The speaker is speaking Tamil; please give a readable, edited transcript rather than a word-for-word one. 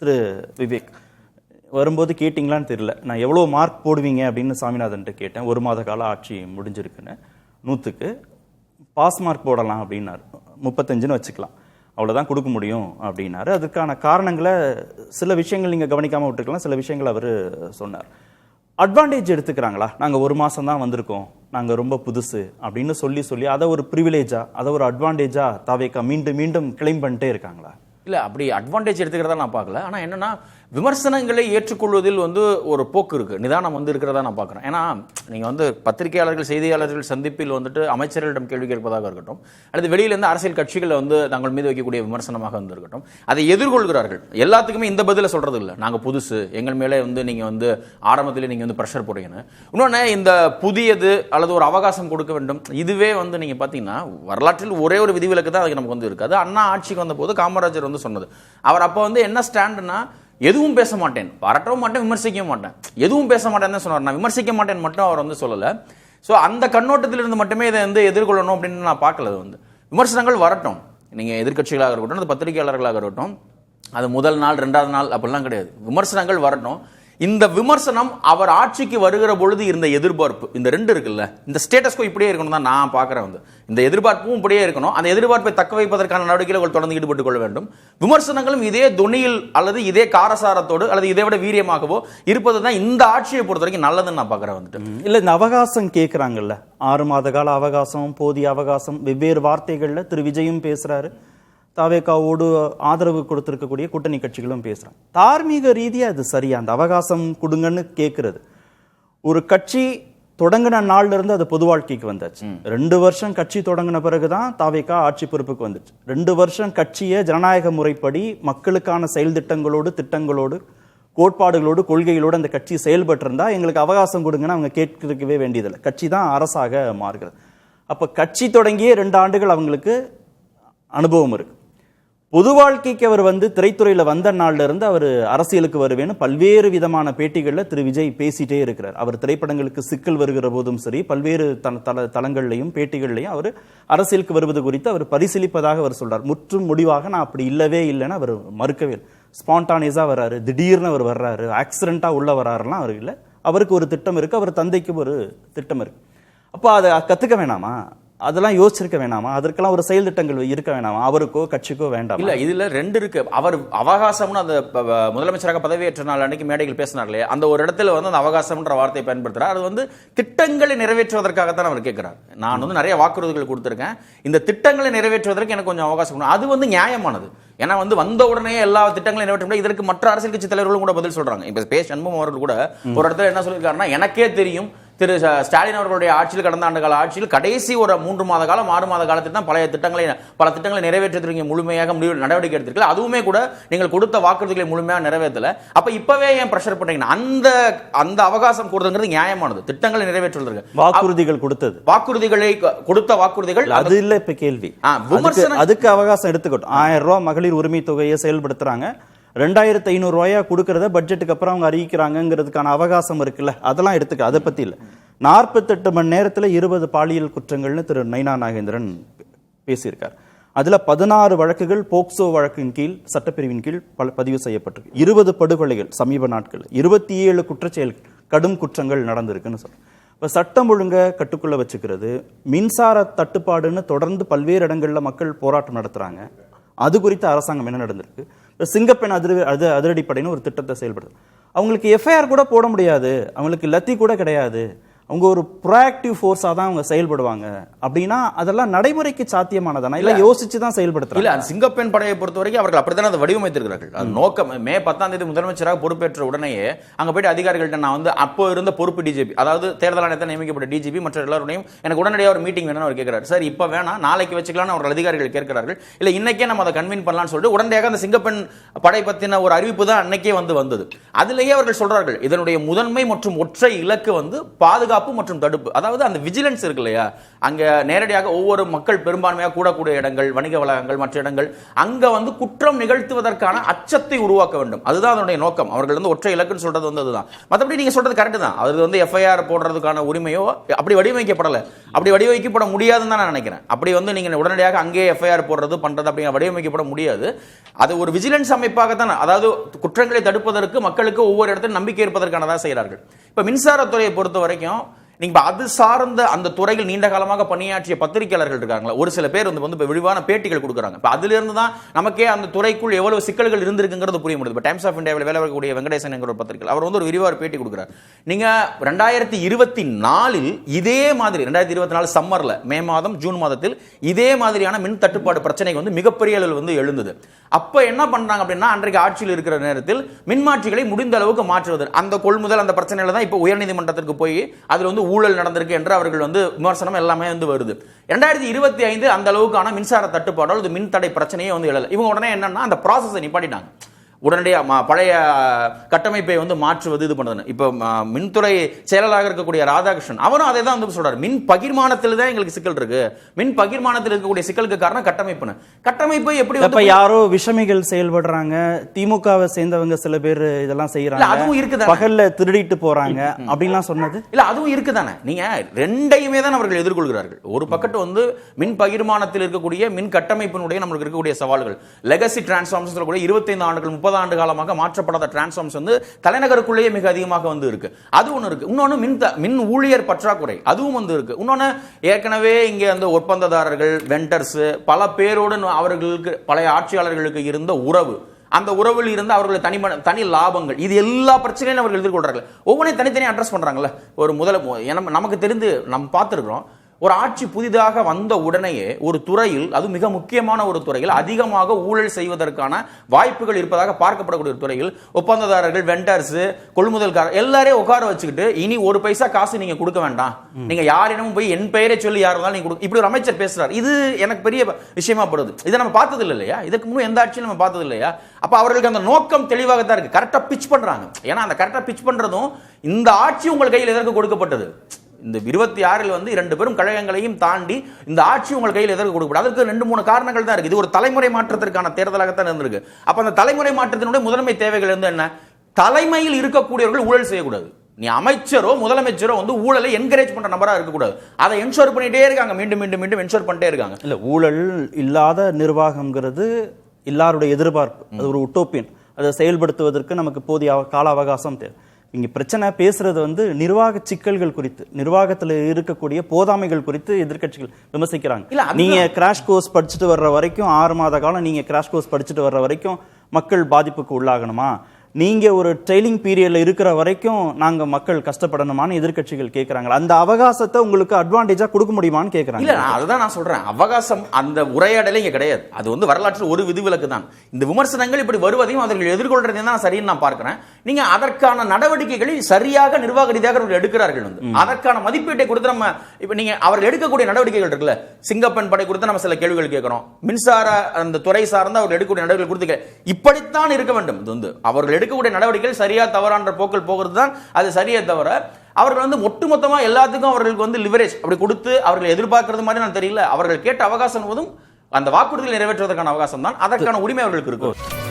திரு விவேக் வரும்போது கேட்டிங்களான்னு தெரியல, நான் எவ்வளோ மார்க் போடுவீங்க அப்படின்னு சாமிநாதன்ட்டு கேட்டேன். 1 மாத கால ஆட்சி முடிஞ்சிருக்குன்னு. 100க்கு பாஸ் மார்க் போடலாம் அப்படின்னாரு. 35ன்னு வச்சுக்கலாம், அவ்வளோதான் கொடுக்க முடியும் அப்படின்னாரு. அதுக்கான காரணங்களை சில விஷயங்கள் நீங்கள் கவனிக்காமல் விட்டுருக்கலாம், சில விஷயங்கள் அவர் சொன்னார். அட்வான்டேஜ் எடுத்துக்கிறாங்களா, நாங்கள் 1 மாதம் தான் வந்திருக்கோம், நாங்கள் ரொம்ப புதுசு அப்படின்னு சொல்லி அதை ஒரு ப்ரிவிலேஜா, அதை ஒரு அட்வான்டேஜா தாவேகா மீண்டும் மீண்டும் கிளைம் பண்ணிட்டே இருக்காங்களா? இல்லை, அப்படி அட்வான்டேஜ் எடுத்துக்கிறதா நான் பார்க்கல. ஆனால் என்னன்னா, விமர்சனங்களை ஏற்றுக்கொள்வதில் ஒரு போக்கு இருக்குது, நிதானம் இருக்கிறதா நான் பார்க்குறேன். ஏன்னா நீங்கள் பத்திரிகையாளர்கள் செய்தியாளர்கள் சந்திப்பில் அமைச்சர்களிடம் கேள்வி கேட்பதாக இருக்கட்டும், அல்லது வெளியிலேருந்து அரசியல் கட்சிகளை தங்கள் மீது வைக்கக்கூடிய விமர்சனமாக இருக்கட்டும், அதை எதிர்கொள்கிறார்கள். எல்லாத்துக்குமே இந்த பதிலை சொல்கிறது இல்லை, நாங்கள் புதுசு, எங்கள் மேலே நீங்கள் ஆரம்பத்திலே நீங்கள் ப்ரெஷர் போடுறீங்கன்னு. இன்னொன்று, இந்த புதியது அல்லது ஒரு அவகாசம் கொடுக்க வேண்டும், இதுவே நீங்கள் பார்த்தீங்கன்னா வரலாற்றில் ஒரே ஒரு விதிவிலக்கு தான் அதுக்கு நமக்கு இருக்காது. அண்ணா ஆட்சிக்கு வந்த போது காமராஜர் சொன்னது, அவர் அப்போ என்ன ஸ்டாண்டுன்னா, எதுவும் பேச மாட்டேன், வரட்டவும் மாட்டேன், விமர்சிக்க மாட்டேன், எதுவும் பேச மாட்டேன் தான் சொன்னார். நான் விமர்சிக்க மாட்டேன் மட்டும் அவர் சொல்லலை. ஸோ அந்த கண்ணோட்டத்திலிருந்து மட்டுமே இதை எதிர்கொள்ளணும் அப்படின்னு நான் பார்க்கல. விமர்சனங்கள் வரட்டும், நீங்கள் எதிர்கட்சிகளாக இருக்கட்டும், அது பத்திரிகையாளர்களாக இருக்கட்டும், அது முதல் நாள் 2வது நாள் அப்படிலாம் கிடையாது, விமர்சனங்கள் வரட்டும். இந்த விமர்சனம் அவர் ஆட்சிக்கு வருகிற பொழுது இருந்த எதிர்பார்ப்பு, இந்த 2 இருக்குல்ல, இந்த ஸ்டேட்டஸ்கோ இப்படியே இருக்கணும் தான் நான் பார்க்குறேன். இந்த எதிர்பார்ப்பும் இப்படியே இருக்கணும். அந்த எதிர்பார்ப்பை தக்க வைப்பதற்கான நடவடிக்கைகள் தொடர்ந்து ஈடுபட்டுக் கொள்ள வேண்டும். விமர்சனங்களும் இதே துணியில் அல்லது இதே காரசாரத்தோடு அல்லது இதை விட வீரியமாகவோ இருப்பது தான் இந்த ஆட்சியை பொறுத்த வரைக்கும் நல்லதுன்னு நான் பார்க்குறேன். இல்லை, இந்த அவகாசம் கேட்குறாங்கல்ல, 6 மாத கால அவகாசம், போதிய அவகாசம், வெவ்வேறு வார்த்தைகளில் திரு விஜயும் பேசுகிறாரு, தாவேகாவோடு ஆதரவு கொடுத்திருக்கக்கூடிய கூட்டணி கட்சிகளும் பேசுறாங்க. தார்மீக ரீதியாக அது சரியா, அந்த அவகாசம் கொடுங்கன்னு கேட்கறது? ஒரு கட்சி தொடங்கின நாள்ல இருந்து அது பொது வாழ்க்கைக்கு வந்தாச்சு. 2 வருஷம் கட்சி தொடங்கின பிறகுதான் தாவேகா ஆட்சி பொறுப்புக்கு வந்துச்சு. 2 வருஷம் கட்சியை ஜனநாயக முறைப்படி மக்களுக்கான செயல் திட்டங்களோடு கோட்பாடுகளோடு கொள்கைகளோடு அந்த கட்சி செயல்பட்டு இருந்தா எங்களுக்கு அவகாசம் கொடுங்கன்னு அவங்க கேட்கவே வேண்டியதில்லை. கட்சி தான் அரசாக மாறுகிறது. அப்ப கட்சி தொடங்கியே 2 ஆண்டுகள் அவங்களுக்கு அனுபவம் இருக்கு. பொது வாழ்க்கைக்கு அவர் திரைத்துறையில் வந்த நாள்ல இருந்து அவர் அரசியலுக்கு வருவேன்னு பல்வேறு விதமான பேட்டிகளில் திரு விஜய் பேசிட்டே இருக்கிறார். அவர் திரைப்படங்களுக்கு சிக்கல் வருகிற போதும் சரி, பல்வேறு தளங்கள்லையும் பேட்டிகள்லையும் அவர் அரசியலுக்கு வருவது குறித்து அவர் பரிசீலிப்பதாக அவர் சொல்றார். முற்றும் முடிவாக நான் அப்படி இல்லவே இல்லைன்னு அவர் மறுக்கவே இல்லை. ஸ்பான்டானியஸா வர்றாரு, திடீர்னு அவர் வர்றாரு, ஆக்சிடென்டா உள்ள வர்றாருலாம் அவர் இல்லை. அவருக்கு ஒரு திட்டம் இருக்கு, அவர் தந்தைக்கு ஒரு திட்டம் இருக்கு. அப்போ அதை கத்துக்க வேணாமா, அதெல்லாம் யோசிச்சிருக்க வேணாமா, அதற்கெல்லாம் ஒரு செயல் திட்டங்கள் இருக்க வேணாமா, அவருக்கோ கட்சிக்கோ வேண்டாம்? இல்ல, இதுல 2 இருக்கு. அவர் அவகாசம்னு அந்த முதலமைச்சராக பதவியேற்ற நாள் அன்னைக்கு மேடைகள் பேசினார்களே, அந்த ஒரு இடத்துல அந்த அவகாசம்ன்ற வார்த்தையை பயன்படுத்துறார். அது திட்டங்களை நிறைவேற்றுவதற்காகத்தான் அவர் கேட்கிறார். நான் நிறைய வாக்குறுதிகள் கொடுத்திருக்கேன், இந்த திட்டங்களை நிறைவேற்றுவதற்கு எனக்கு கொஞ்சம் அவகாசம். அது நியாயமானது. ஏன்னா வந்த உடனே எல்லா திட்டங்களையும் நிறைவேற்ற முடியாது. இதற்கு மற்ற அரசியல் கட்சி தலைவர்களும் கூட பதில் சொல்றாங்க. இப்ப பே சண்முகம் அவர்கள் கூட ஒரு இடத்துல என்ன சொல்லியிருக்காருன்னா, எனக்கே தெரியும் திரு ஸ்டாலின் அவர்களுடைய ஆட்சியில், கடந்த ஆண்டு கால ஆட்சியில் கடைசி ஒரு 3 மாத காலம் 6 மாத காலத்தில் தான் பல திட்டங்களை நிறைவேற்றத்திற்கு முழுமையாக நடவடிக்கை எடுத்திருக்கல, அதுவுமே கூட நீங்கள் கொடுத்த வாக்குறுதிகளை முழுமையாக நிறைவேற்றல. அப்ப இப்பவே ஏன் பிரஷர் பண்றீங்கன்னா, அந்த அவகாசம் கொடுத்தது நியாயமானது. திட்டங்களை நிறைவேற்றுவதற்கு வாக்குறுதிகள் கொடுத்த வாக்குறுதிகள் அது இல்ல. இப்ப கேள்வி, அதுக்கு அவகாசம் எடுத்துக்கட்டும். 1000 ரூபாய் மகளிர் உரிமை தொகையை செயல்படுத்துறாங்க, 2500 ரூபாயா கொடுக்கறத பட்ஜெட்டுக்கு அப்புறம் அவங்க அறிவிக்கிறாங்கிறதுக்கான அவகாசம் இருக்குல்ல, அதெல்லாம் எடுத்துக்க, அதை பத்தி இல்ல. 48 மணி நேரத்தில் 20 பாலியல் குற்றங்கள்னு திரு நைனா நாகேந்திரன் பேசியிருக்கார். அதுல 16 வழக்குகள் போக்சோ வழக்கின் கீழ், சட்டப்பிரிவின் கீழ் பதிவு செய்யப்பட்டிருக்கு. 20 படுகொலைகள் சமீப நாட்கள், 27 குற்றச்செயல்கள், கடும் குற்றங்கள் நடந்திருக்குன்னு சொல்றேன். இப்போ சட்டம் ஒழுங்கை கட்டுக்குள்ள வச்சுக்கிறது, மின்சார தட்டுப்பாடுன்னு தொடர்ந்து பல்வேறு இடங்கள்ல மக்கள் போராட்டம் நடத்துறாங்க, அது குறித்து அரசாங்கம் என்ன நடந்திருக்கு? சிங்கப்பெண் அதிரடிப்படைன்னு ஒரு திட்டத்தை செயல்படுது. அவங்களுக்கு எஃப்ஐஆர் கூட போட முடியாது, அவங்களுக்கு லத்தி கூட கிடையாது, அவங்க ஒரு ப்ரோஆக்டிவ் ஃபோர்ஸா தான் அவங்க செயல்படுவாங்க அப்படின்னா அதெல்லாம் நடைமுறைக்கு சாத்தியமானதானா, இல்ல யோசிச்சு தான் செயல்படுத்துறாங்க? இல்ல, சிங்கப்பெண் படையை பொறுத்த வரைக்கும் அவர்கள் அப்படித்தான் அதை வடிவமைத்திருக்கிறார்கள். அது நோக்கம், மே 10ஆம் தேதி முதலமைச்சராக பொறுப்பேற்ற உடனேயே அங்க போயிட்டு அதிகாரிகள்ட்ட நான் அப்போ இருந்த பொறுப்பு டிஜிபி, அதாவது தேர்தல் ஆணையத்தை நியமிக்கப்பட்ட டிஜிபி மற்ற எல்லாருடையும் எனக்கு உடனடியாக ஒரு மீட்டிங் வேணும்னு அவர் கேட்கிறார். சார் இப்ப வேணாம், நாளைக்கு வச்சுக்கலாம்னு அவர்கள் அதிகாரிகள் கேட்கிறார்கள். இல்ல, இன்னைக்கே நம்ம அதை கன்வின் பண்ணலாம்னு சொல்லிட்டு உடனடியாக அந்த சிங்கப்பெண் படை பத்தின ஒரு அறிவிப்பு தான் அன்னைக்கே வந்தது. அதுலேயே அவர்கள் சொல்றார்கள், இதனுடைய முதன்மை மற்றும் ஒற்றை இலக்கு பாதுகாப்பு பாதுகாப்பு மற்றும் தடுப்பு, அதாவது அந்த விஜிலன்ஸ் இருக்கு இல்லையா, அங்க நேரடியாக ஒவ்வொரு மக்கள் பெரும்பான்மையாக கூடக்கூடிய இடங்கள், வணிக வளாகங்கள், மற்ற இடங்கள், அங்க வந்து குற்றம் நிகழ்த்துவதற்கான அச்சத்தை உருவாக்க வேண்டும். அதுதான் அதனுடைய நோக்கம். அவர்கள் வந்து ஒற்றை இலக்குன்னு சொல்றது வந்து அதுதான். மற்றபடி நீங்க சொல்றது கரெக்ட் தான். அது வந்து எஃப்ஐஆர் போடுறதுக்கான உரிமையோ அப்படி வடிவமைக்கப்படல, அப்படி வடிவமைக்கப்பட முடியாதுன்னு தான் நான் நினைக்கிறேன். அப்படி வந்து நீங்க உடனடியாக அங்கே எஃப்ஐஆர் போடுறது பண்றது அப்படிங்கிற வடிவமைக்கப்பட முடியாது. அது ஒரு விஜிலன்ஸ் அமைப்பாக தான், அதாவது குற்றங்களை தடுப்பதற்கு மக்களுக்கு ஒவ்வொரு இடத்துல நம்பிக்கை இருப்பதற்கானதான் செய்கிறார்கள். இப்ப மின்சாரத்துறையை பொறுத்த வரைக்கும் நீங்க அது சார்ந்த அந்த துறையில் நீண்ட காலமாக பணியாற்றிய பத்திரிகையாளர்கள் இருக்காங்களா, ஒரு சில பேர் வந்து விரிவான பேட்டிகள் கொடுக்குறாங்க. இப்ப அதுல இருந்து தான் நமக்கே அந்த துறைக்குள் எவ்வளவு சிக்கல்கள் இருந்திருக்குங்கிறது புரிய முடியுது. டைம்ஸ் ஆஃப் இந்தியாவில் வேலை வரக்கூடிய வெங்கடேசன் என்கிற ஒரு பத்திரிகை, அவர் வந்து ஒரு விரிவான பேட்டி கொடுக்குறாரு. நீங்க 2024 இதே மாதிரி 2024 சம்மர்ல, மே மாதம் ஜூன் மாதத்தில் இதே மாதிரியான மின் தட்டுப்பாடு பிரச்சனை வந்து மிகப்பெரிய அளவில் வந்து எழுந்தது. அப்ப என்ன பண்றாங்க அப்படின்னா, அன்றைக்கு ஆட்சியில் இருக்கிற நேரத்தில் மின்மாற்றிகளை முடிந்த அளவுக்கு மாற்றுவது, அந்த கொள்முதல் அந்த பிரச்சனையில தான் இப்ப உயர்நீதிமன்றத்திற்கு போய் அதுல வந்து ஊழல் நடந்திருக்கு என்று அவர்கள் வந்து விமர்சனம் எல்லாமே வந்து வருது. 2025 அந்த அளவுக்கான மின்சார தட்டுப்பாடு மின் தடை பிரச்சனையே வந்து எழல. இவங்க உடனே என்னன்னா அந்த ப்ராசஸை நிப்பாட்டிட்டாங்க. உடனடியாக பழைய கட்டமைப்பை வந்து மாற்றுவது, இது பண்ணுறது. இப்போ மின்துறை செயலாளராக இருக்கக்கூடிய ராதாகிருஷ்ணன் அவரும் அதை தான் வந்து சொல்றாரு. மின் பகிர்மானத்தில் தான் எங்களுக்கு சிக்கல் இருக்கு, மின் பகிர்மானத்தில் இருக்கக்கூடிய சிக்கலுக்கு காரணம் கட்டமைப்பு எப்படி இப்ப யாரோ விஷமிகள் செயல்படுறாங்க, திமுகவை சேர்ந்தவங்க சில பேர் இதெல்லாம் செய்யறாங்க, அதுவும் இருக்குதா, பகல்ல திருடிட்டு போறாங்க அப்படின்லாம் சொன்னது இல்ல, அதுவும் இருக்குதானே. நீங்க ரெண்டையுமே தான் அவர்கள் எதிர்கொள்கிறார்கள். ஒரு பக்கத்து வந்து மின் பகிர்மானத்தில் இருக்கக்கூடிய மின் கட்டமைப்பினுடைய நமக்கு இருக்கக்கூடிய சவால்கள், லெகசி டிரான்ஸ்ஃபார்மர்ஸ் கூட 25 ஆண்டுகள் 30 ஆண்டு காலமாக மாற்றப்படாத டிரான்ஸ்ஃபார்மர்ஸ் வந்து தலைநகருக்குள்ளேயே மிக அதிகமாக வந்து இருக்கு. அது ஒன்று இருக்கு. இன்னொன்று மின் ஊழியர் பற்றாக்குறை, அதுவும் வந்து இருக்கு. இன்னொன்று ஏற்கனவே இங்கே அந்த ஒப்பந்ததாரர்கள், வெண்டர்ஸ், பல பேரோடு அவர்களுக்கு பழைய ஆட்சியாளர்களுக்கு இருந்த உறவு, அந்த உறவில் இருந்து அவர்கள் தனி லாபங்கள், இது எல்லா பிரச்சனையும் அவர்கள் எதிர்கொள்றாங்க. ஒவ்வொன்றையும் தனித்தனியாக அட்ரஸ் பண்றாங்கல்ல. ஒரு நமக்கு தெரிந்து நம்ம பார்த்துருக்கிறோம், ஒரு ஆட்சி புதிதாக வந்த உடனேயே ஒரு துறையில், அது மிக முக்கியமான ஒரு துறையில் அதிகமாக ஊழல் செய்வதற்கான வாய்ப்புகள் இருப்பதாக பார்க்கப்படக்கூடிய ஒரு துறையில் ஒப்பந்ததாரர்கள், வெண்டர்ஸ், கொள்முதல்காரர் எல்லாரையும் உட்கார வச்சுக்கிட்டு இனி ஒரு பைசா காசு நீங்க கொடுக்க வேண்டாம், நீங்க யாரிடமும் போய் என் பெயரை சொல்லி யார் இருந்தாலும் நீங்க இப்படி ஒரு அமைச்சர் பேசுறாரு. இது எனக்கு பெரிய விஷயமா படுது. இதை நம்ம பார்த்தது இல்லையா, இதுக்கு முன்னும் எந்த ஆட்சியும் நம்ம பார்த்தது இல்லையா. அப்ப அவர்களுக்கு அந்த நோக்கம் தெளிவாக தான் இருக்கு. கரெக்டா பிச் பண்றாங்க. ஏன்னா அந்த கரெக்டா பிச் பண்றதும் இந்த ஆட்சி உங்கள் கையில் எதற்கு கொடுக்கப்பட்டது, இந்த 26 வந்து 2 பெரும் கழகங்களையும் தாண்டி இந்த ஆட்சி உங்கள் கையில் எதற்கு கொடுக்கப்படும், அதற்கு 2-3 காரணங்கள் தான் இருக்கு. இது ஒரு தலைமுறை மாற்றத்திற்கான தேர்தலாகத்தான் இருந்திருக்கு. அப்ப அந்த தலைமுறை மாற்றத்தினுடைய முதன்மை தேவைகள் வந்து என்ன, தலைமையில் இருக்கக்கூடியவர்கள் ஊழல் செய்யக்கூடாது. நீ அமைச்சரோ முதலமைச்சரோ வந்து ஊழலை என்கரேஜ் பண்ற நபரா இருக்கக்கூடாது. அதை என்ஷோர் பண்ணிட்டே இருக்காங்க, மீண்டும் மீண்டும் மீண்டும் என்ஷோர் பண்ணிட்டே இருக்காங்க. இல்ல, ஊழல் இல்லாத நிர்வாகம்ங்கிறது எல்லாருடைய எதிர்பார்ப்பு. அது ஒரு உட்டோப்பியன். அதை செயல்படுத்துவதற்கு நமக்கு போதிய கால அவகாசம் தேவை. இங்க பிரச்சனை பேசுறது வந்து நிர்வாக சிக்கல்கள் குறித்து, நிர்வாகத்தில் இருக்கக்கூடிய போதாமைகள் குறித்து எதிர்க்கட்சிகள் விமர்சிக்கிறாங்க. நீங்க கிராஷ் கோர்ஸ் படிச்சுட்டு வர்ற வரைக்கும் 6 மாத காலம் நீங்க கிராஷ் கோர்ஸ் படிச்சுட்டு வர்ற வரைக்கும் மக்கள் பாதிப்புக்கு உள்ளாகணுமா, நீங்க ஒரு ட்ரெயினிங் பீரியட்ல இருக்கிற வரைக்கும் நாங்க மக்கள் கஷ்டப்படணுமான்னு எதிர்க்கட்சிகள் கேட்கறாங்க. அந்த அவகாசத்தை உங்களுக்கு அட்வான்டேஜா கொடுக்க முடியுமான்னு கேட்கறாங்க. இல்ல, அதுதான் நான் சொல்றேன். அவகாசம் அந்த உரையாடலே இங்க கிடையாது. அது வந்து வரலாற்றில் ஒரு விதிவிலக்கு தான். இந்த விமர்சனங்கள் இப்படி வருவதையும் அவர்கள் எதிர்கொள்றதையும் தான் சரின்னு நான் பார்க்கிறேன். நீங்க அதற்கான நடவடிக்கைகளை சரியாக நிர்வாக ரீதியாக அவர்கள் எடுக்கிறார்கள். வந்து அதற்கான மதிப்பீட்டை கொடுத்து நம்ம இப்ப நீங்க அவர்கள் எடுக்கக்கூடிய நடவடிக்கைகள் இருக்குல்ல, சிங்கப்பெண் படை கொடுத்து நம்ம சில கேள்விகள் கேட்கிறோம், மின்சார அந்த துறை சார்ந்த அவர்கள் எடுக்கக்கூடிய நடவடிக்கைகள் கொடுத்து இப்படித்தான் இருக்க வேண்டும். இது வந்து அவர்கள் எடுக்கக்கூடிய நடவடிக்கைகள் சரியா தவறான போக்கில் போகிறது தான் அது சரியே தவிர, அவர்கள் வந்து ஒட்டுமொத்தமா எல்லாத்துக்கும் அவர்களுக்கு வந்து லிவரேஜ் அப்படி கொடுத்து அவர்கள் எதிர்பார்க்கிறது மாதிரி நான் தெரியல. அவர்கள் கேட்ட அவகாசம் போதும் அந்த வாக்குறுதியை நிறைவேற்றுவதற்கான அவகாசம் தான், அதற்கான உரிமை அவர்களுக்கு இருக்கும்.